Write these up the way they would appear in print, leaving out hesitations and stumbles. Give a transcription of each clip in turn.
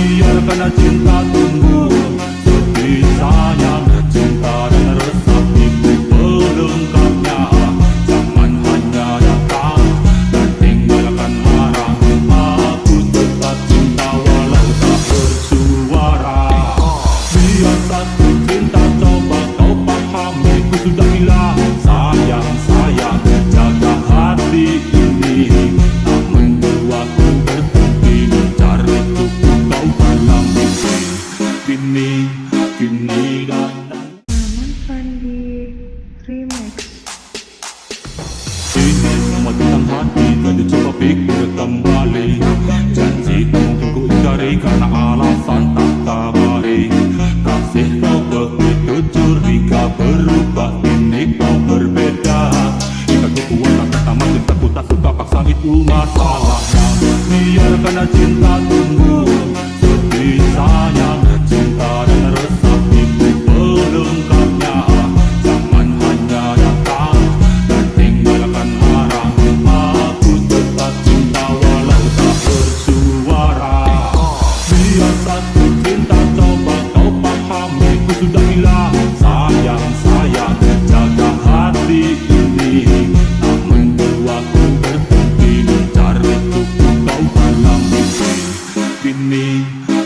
biarkan cinta tumbuh sepi sayang, cinta dan resapiku pelengkapnya. Jangan hanya datang dan tinggalkan arah, aku tetap cinta walau tak bersuara. Biar satu cinta coba kau pahami, ku sudah bilang sayang, sayang, jaga hati ini. Tak membuatku berhenti mencari cukup kau dalam mimpi. Kini dan Namun Fandi Remix. ini semua tentang hati, jadi coba pikir kembali. Janji tak mungkin ku ingkari karena alasan tak kabari. Kasih kau begitu curiga, berubah kini kau berbeda. Jika ku kuat tak pertama cintaku tak suka paksa, itu masalahnya. Biarkan cinta tumbuh sepi sayang, cinta dan resapiku pelengkapnya. Jangan hanya datang dan tinggalkan arah, aku tetap cinta walau tak bersuara. Biar satu cinta coba kau pahami, ku sudah bilang sayang, sayang, jaga hati ini. Tak membuatku berhenti mencari cukup kau dalam mimpi.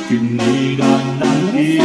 Kini dan nanti.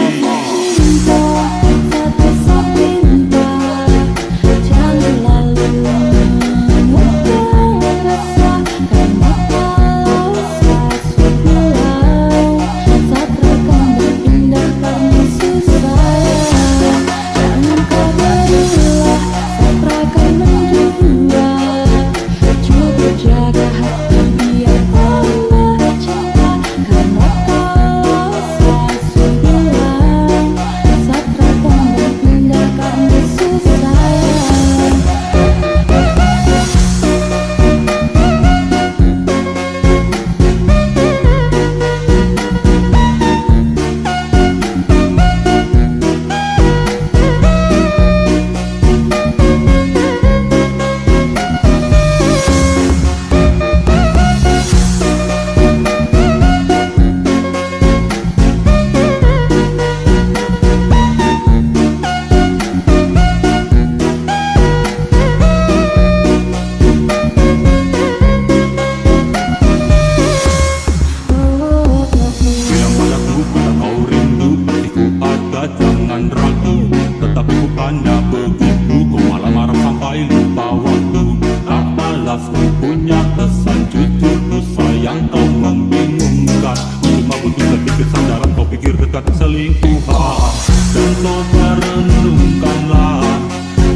Jaga hati biar Allah cinta, karena kalau saya bilang satra kan berpindah karena susah. Bilang padaku bila kau rindu, hatiku ada, jangan ragu. Tetapi bukannya begitu, kau malah marah sampai lupa waktu. Tak balas ku punya pesan jujur, ku sayang kau membingungkan. Ku cuma butuh sedikit kesadaran, kau pikir dekat selingkuhan. Dan coba renungkanlah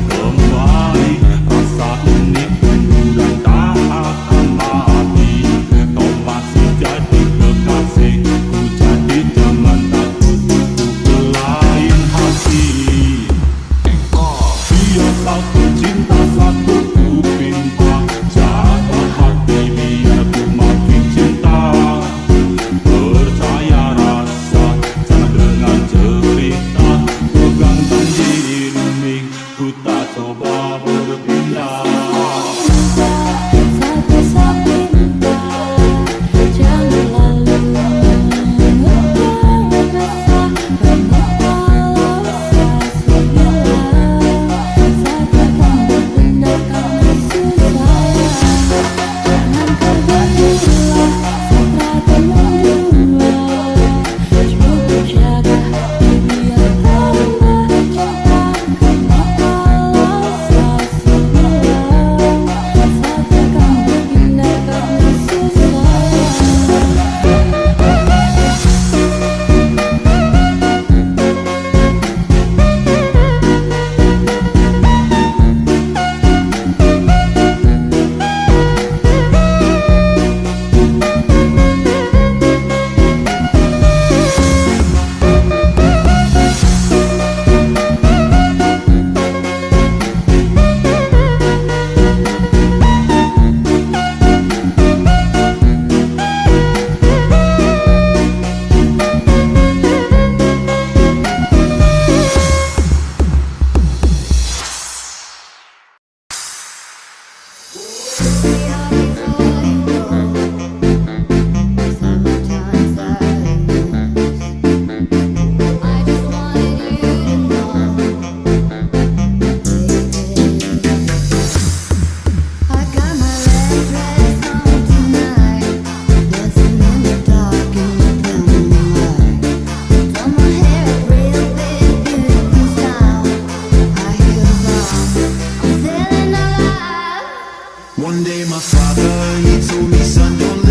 kembali rasa ini tumbuh dan tak akan mati. Kau masih jadi kekasihku, jadi jangan takut untuk berlain hati. Biar satu cinta satu ku pinta, jaga hati biar ku makin cinta. Percaya rasa, jangan dengar cerita, pegang janji ini. One day my father, he told me, son, don't